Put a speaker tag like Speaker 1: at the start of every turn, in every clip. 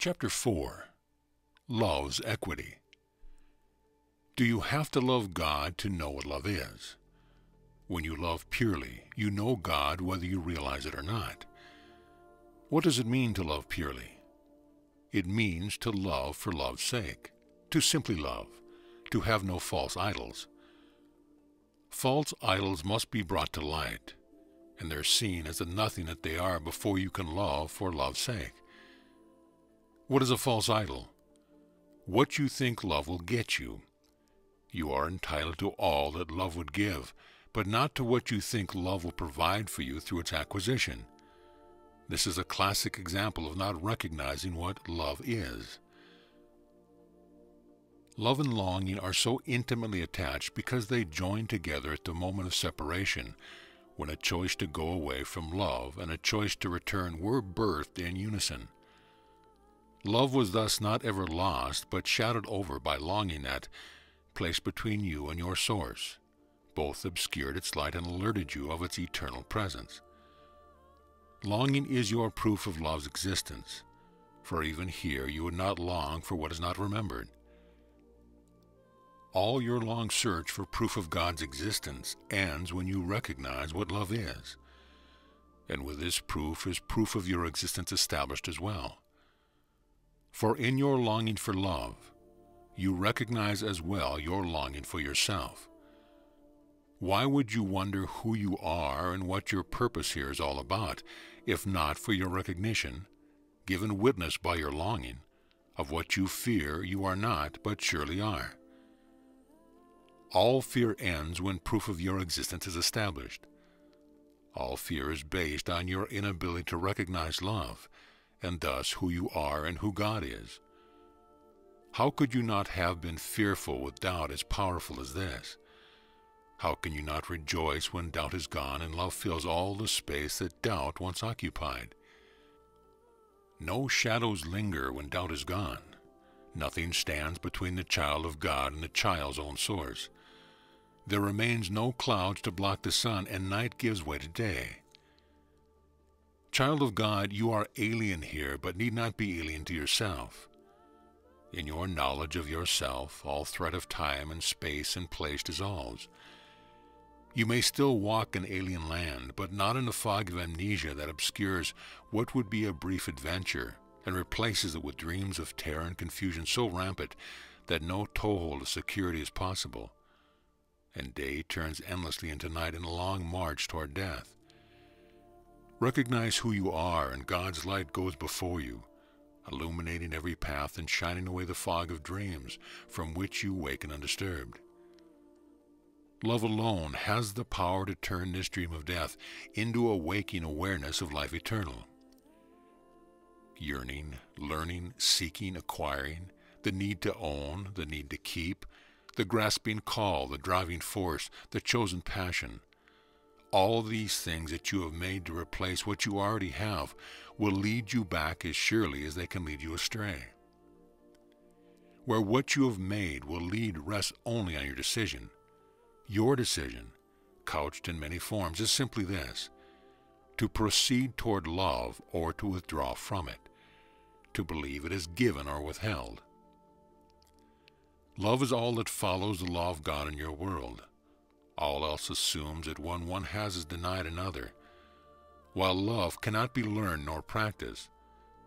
Speaker 1: Chapter 4. Love's Equity. Do you have to love God to know what love is? When you love purely, you know God whether you realize it or not. What does it mean to love purely? It means to love for love's sake, to simply love, to have no false idols. False idols must be brought to light, and they're seen as the nothing that they are before you can love for love's sake. What is a false idol? What you think love will get you. You are entitled to all that love would give, but not to what you think love will provide for you through its acquisition. This is a classic example of not recognizing what love is. Love and longing are so intimately attached because they join together at the moment of separation, when a choice to go away from love and a choice to return were birthed in unison. Love was thus not ever lost, but shadowed over by longing that, placed between you and your source, both obscured its light and alerted you of its eternal presence. Longing is your proof of love's existence, for even here you would not long for what is not remembered. All your long search for proof of God's existence ends when you recognize what love is, and with this proof is proof of your existence established as well. For in your longing for love, you recognize as well your longing for yourself. Why would you wonder who you are and what your purpose here is all about, if not for your recognition, given witness by your longing, of what you fear you are not but surely are? All fear ends when proof of your existence is established. All fear is based on your inability to recognize love, and thus who you are and who God is. How could you not have been fearful with doubt as powerful as this? How can you not rejoice when doubt is gone and love fills all the space that doubt once occupied? No shadows linger when doubt is gone. Nothing stands between the child of God and the child's own source. There remains no clouds to block the sun, and night gives way to day. Child of God, you are alien here, but need not be alien to yourself. In your knowledge of yourself, all threat of time and space and place dissolves. You may still walk in alien land, but not in a fog of amnesia that obscures what would be a brief adventure and replaces it with dreams of terror and confusion so rampant that no toehold of security is possible, and day turns endlessly into night in a long march toward death. Recognize who you are, and God's light goes before you, illuminating every path and shining away the fog of dreams from which you waken undisturbed. Love alone has the power to turn this dream of death into a waking awareness of life eternal. Yearning, learning, seeking, acquiring, the need to own, the need to keep, the grasping call, the driving force, the chosen passion, all these things that you have made to replace what you already have will lead you back as surely as they can lead you astray. Where what you have made will lead rests only on your decision. Your decision, couched in many forms, is simply this: to proceed toward love or to withdraw from it, to believe it is given or withheld. Love is all that follows the law of God in your world. All else assumes that one has is denied another. While love cannot be learned nor practiced,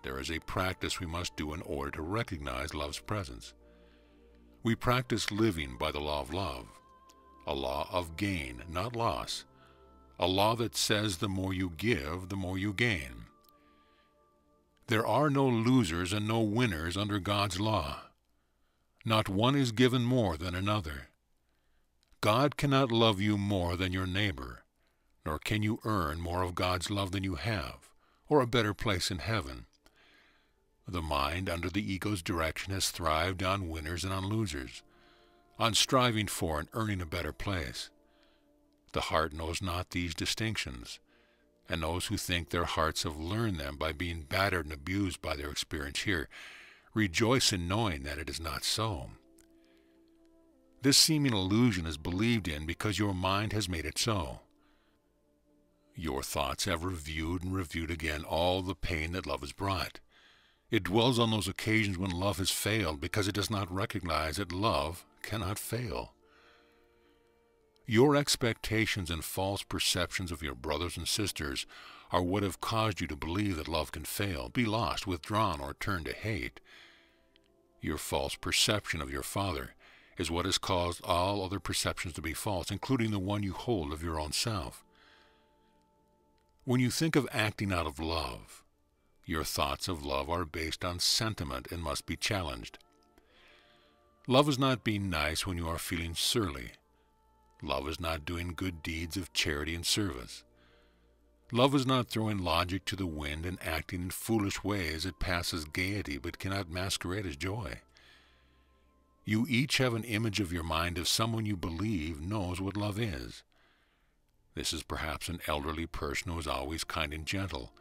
Speaker 1: there is a practice we must do in order to recognize love's presence. We practice living by the law of love, a law of gain, not loss, a law that says the more you give, the more you gain. There are no losers and no winners under God's law. Not one is given more than another. God cannot love you more than your neighbor, nor can you earn more of God's love than you have, or a better place in heaven. The mind under the ego's direction has thrived on winners and on losers, on striving for and earning a better place. The heart knows not these distinctions, and those who think their hearts have learned them by being battered and abused by their experience here rejoice in knowing that it is not so. This seeming illusion is believed in because your mind has made it so. Your thoughts have reviewed and reviewed again all the pain that love has brought. It dwells on those occasions when love has failed because it does not recognize that love cannot fail. Your expectations and false perceptions of your brothers and sisters are what have caused you to believe that love can fail, be lost, withdrawn, or turn to hate. Your false perception of your father is what has caused all other perceptions to be false, including the one you hold of your own self. When you think of acting out of love, your thoughts of love are based on sentiment and must be challenged. Love is not being nice when you are feeling surly. Love is not doing good deeds of charity and service. Love is not throwing logic to the wind and acting in foolish ways that pass as gaiety but cannot masquerade as joy. You each have an image of your mind of someone you believe knows what love is. This is perhaps an elderly person who is always kind and gentle,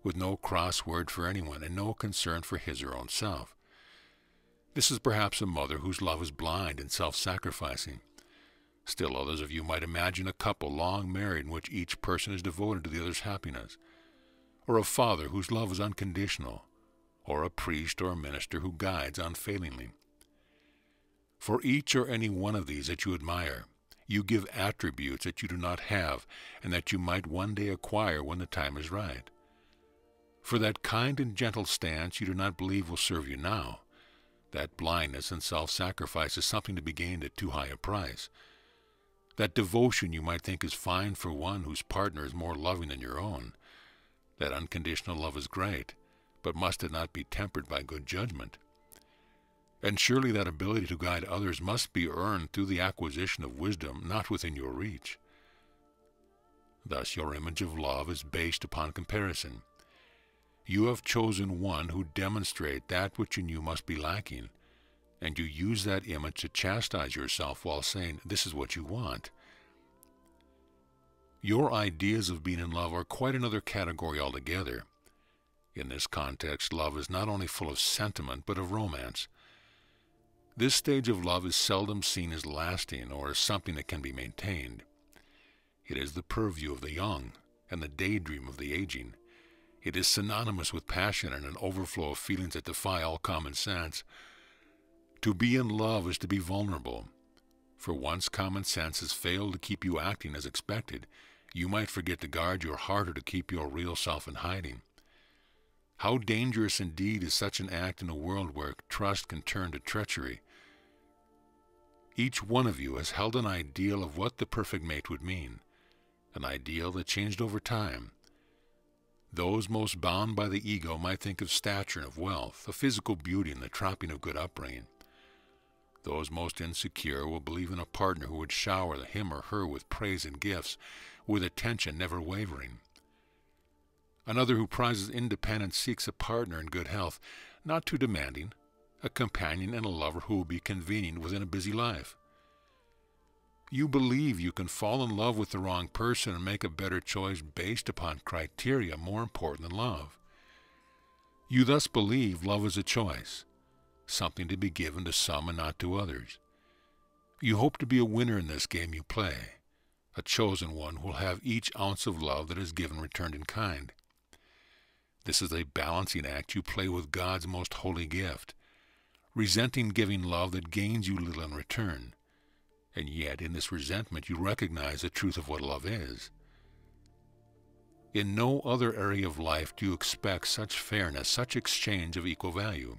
Speaker 1: with no cross word for anyone and no concern for his or her own self. This is perhaps a mother whose love is blind and self-sacrificing. Still others of you might imagine a couple long married in which each person is devoted to the other's happiness, or a father whose love is unconditional, or a priest or a minister who guides unfailingly. For each or any one of these that you admire, you give attributes that you do not have and that you might one day acquire when the time is right. For that kind and gentle stance you do not believe will serve you now. That blindness and self-sacrifice is something to be gained at too high a price. That devotion you might think is fine for one whose partner is more loving than your own. That unconditional love is great, but must it not be tempered by good judgment? And surely that ability to guide others must be earned through the acquisition of wisdom not within your reach. Thus your image of love is based upon comparison. You have chosen one who demonstrates that which in you must be lacking, and you use that image to chastise yourself while saying, "This is what you want." Your ideas of being in love are quite another category altogether. In this context, love is not only full of sentiment, but of romance. This stage of love is seldom seen as lasting or as something that can be maintained. It is the purview of the young and the daydream of the aging. It is synonymous with passion and an overflow of feelings that defy all common sense. To be in love is to be vulnerable. For once common sense has failed to keep you acting as expected, you might forget to guard your heart or to keep your real self in hiding. How dangerous indeed is such an act in a world where trust can turn to treachery. Each one of you has held an ideal of what the perfect mate would mean, an ideal that changed over time. Those most bound by the ego might think of stature and of wealth, of physical beauty and the trapping of good upbringing. Those most insecure will believe in a partner who would shower him or her with praise and gifts, with attention never wavering. Another who prizes independence seeks a partner in good health, not too demanding, a companion and a lover who will be convenient within a busy life. You believe you can fall in love with the wrong person and make a better choice based upon criteria more important than love. You thus believe love is a choice, something to be given to some and not to others. You hope to be a winner in this game you play, a chosen one who will have each ounce of love that is given returned in kind. This is a balancing act you play with God's most holy gift, resenting giving love that gains you little in return. And yet in this resentment you recognize the truth of what love is. In no other area of life do you expect such fairness, such exchange of equal value.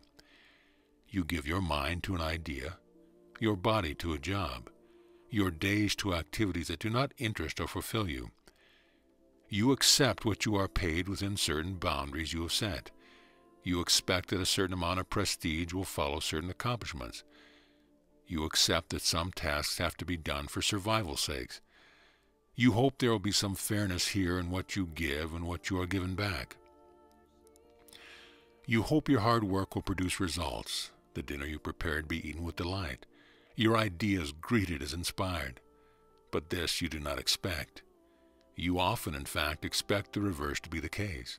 Speaker 1: You give your mind to an idea, your body to a job, your days to activities that do not interest or fulfill you. You accept what you are paid within certain boundaries you have set. You expect that a certain amount of prestige will follow certain accomplishments. You accept that some tasks have to be done for survival's sakes. You hope there will be some fairness here in what you give and what you are given back. You hope your hard work will produce results, the dinner you prepared be eaten with delight, your ideas greeted as inspired. But this you do not expect. You often, in fact, expect the reverse to be the case,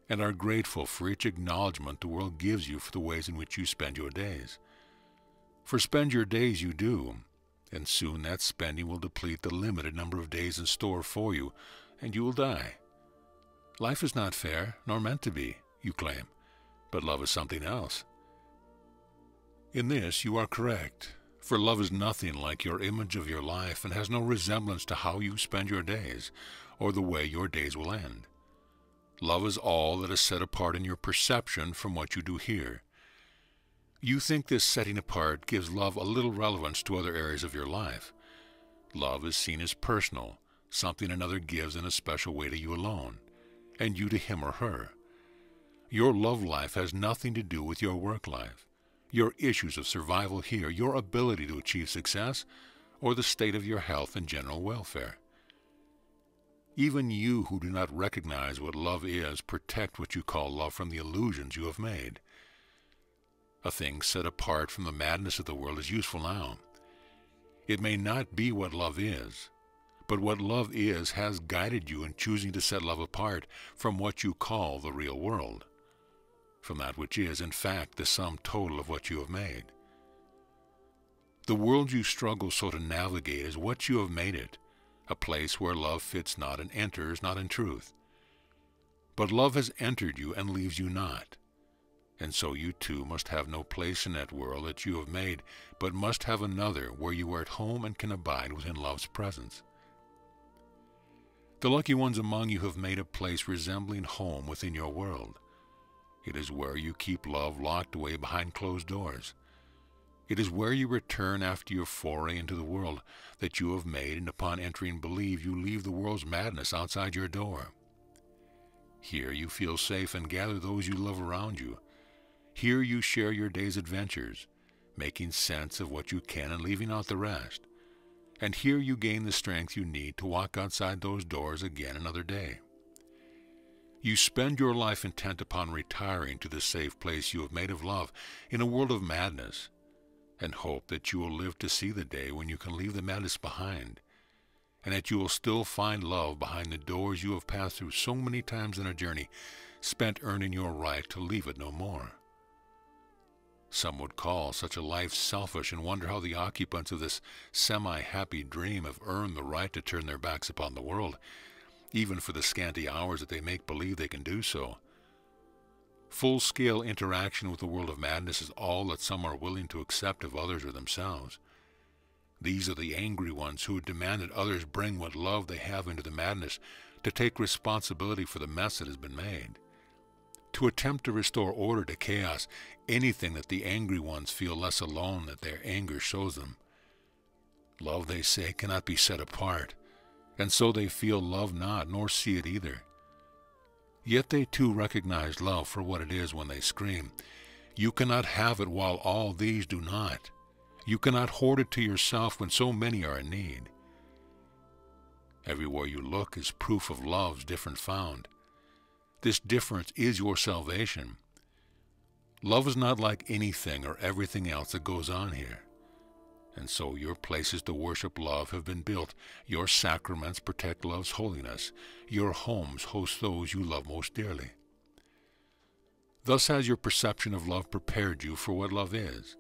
Speaker 1: and are grateful for each acknowledgement the world gives you for the ways in which you spend your days. For spend your days you do, and soon that spending will deplete the limited number of days in store for you, and you will die. Life is not fair, nor meant to be, you claim, But love is something else. In this you are correct, for love is nothing like your image of your life and has no resemblance to how you spend your days or the way your days will end. Love is all that is set apart in your perception from what you do here. You think this setting apart gives love a little relevance to other areas of your life. Love is seen as personal, something another gives in a special way to you alone, and you to him or her. Your love life has nothing to do with your work life, your issues of survival here, your ability to achieve success, or the state of your health and general welfare. Even you who do not recognize what love is protect what you call love from the illusions you have made. A thing set apart from the madness of the world is useful now. It may not be what love is, but what love is has guided you in choosing to set love apart from what you call the real world, from that which is, in fact, the sum total of what you have made. The world you struggle so to navigate is what you have made it, a place where love fits not and enters not in truth. But love has entered you and leaves you not, and so you too must have no place in that world that you have made, but must have another where you are at home and can abide within love's presence. The lucky ones among you have made a place resembling home within your world. It is where you keep love locked away behind closed doors. It is where you return after your foray into the world that you have made, and upon entering believe you leave the world's madness outside your door. Here you feel safe and gather those you love around you. Here you share your day's adventures, making sense of what you can and leaving out the rest. And here you gain the strength you need to walk outside those doors again another day. You spend your life intent upon retiring to the safe place you have made of love in a world of madness, and hope that you will live to see the day when you can leave the madness behind, and that you will still find love behind the doors you have passed through so many times in a journey spent earning your right to leave it no more. Some would call such a life selfish and wonder how the occupants of this semi-happy dream have earned the right to turn their backs upon the world, even for the scanty hours that they make believe they can do so. Full-scale interaction with the world of madness is all that some are willing to accept of others or themselves. These are the angry ones who demand that others bring what love they have into the madness, to take responsibility for the mess that has been made. To attempt to restore order to chaos, anything that the angry ones feel less alone that their anger shows them. Love, they say, cannot be set apart, and so they feel love not, nor see it either. Yet they too recognize love for what it is when they scream, "You cannot have it while all these do not. You cannot hoard it to yourself when so many are in need." Everywhere you look is proof of love's difference found. This difference is your salvation. Love is not like anything or everything else that goes on here. And so your places to worship love have been built. Your sacraments protect love's holiness. Your homes host those you love most dearly. Thus has your perception of love prepared you for what love is.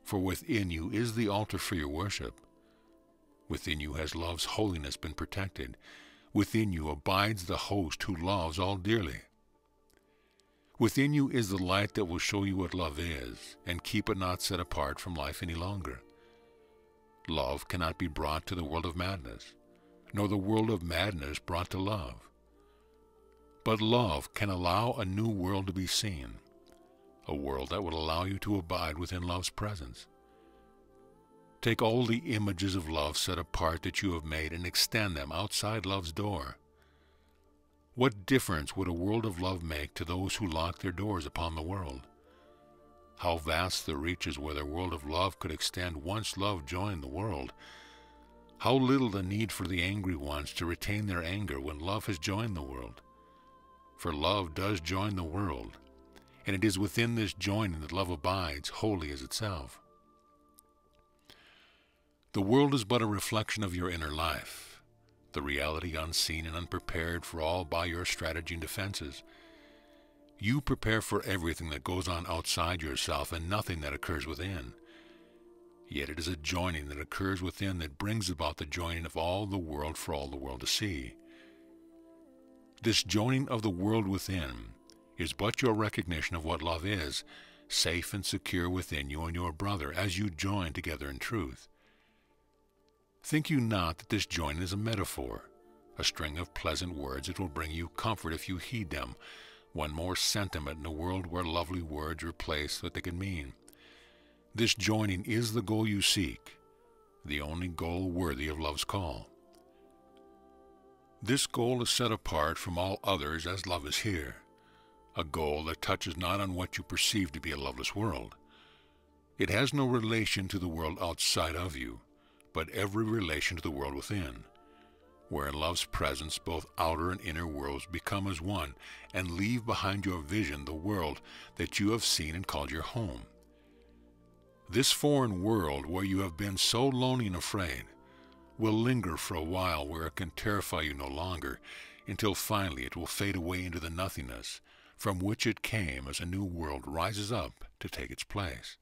Speaker 1: For within you is the altar for your worship. Within you has love's holiness been protected. Within you abides the host who loves all dearly. Within you is the light that will show you what love is, and keep it not set apart from life any longer. Love cannot be brought to the world of madness, nor the world of madness brought to love. But love can allow a new world to be seen, a world that will allow you to abide within love's presence. Take all the images of love set apart that you have made and extend them outside love's door. What difference would a world of love make to those who lock their doors upon the world? How vast the reaches where their world of love could extend once love joined the world. How little the need for the angry ones to retain their anger when love has joined the world. For love does join the world, and it is within this joining that love abides, holy as itself. The world is but a reflection of your inner life, the reality unseen and unprepared for all by your strategy and defenses. You prepare for everything that goes on outside yourself and nothing that occurs within. Yet it is a joining that occurs within that brings about the joining of all the world for all the world to see. This joining of the world within is but your recognition of what love is, safe and secure within you and your brother as you join together in truth. Think you not that this joining is a metaphor, a string of pleasant words that will bring you comfort if you heed them, one more sentiment in a world where lovely words replace what they can mean. This joining is the goal you seek, the only goal worthy of love's call. This goal is set apart from all others as love is here, a goal that touches not on what you perceive to be a loveless world. It has no relation to the world outside of you, but every relation to the world within, where in love's presence both outer and inner worlds become as one and leave behind your vision the world that you have seen and called your home. This foreign world where you have been so lonely and afraid will linger for a while where it can terrify you no longer, until finally it will fade away into the nothingness from which it came as a new world rises up to take its place.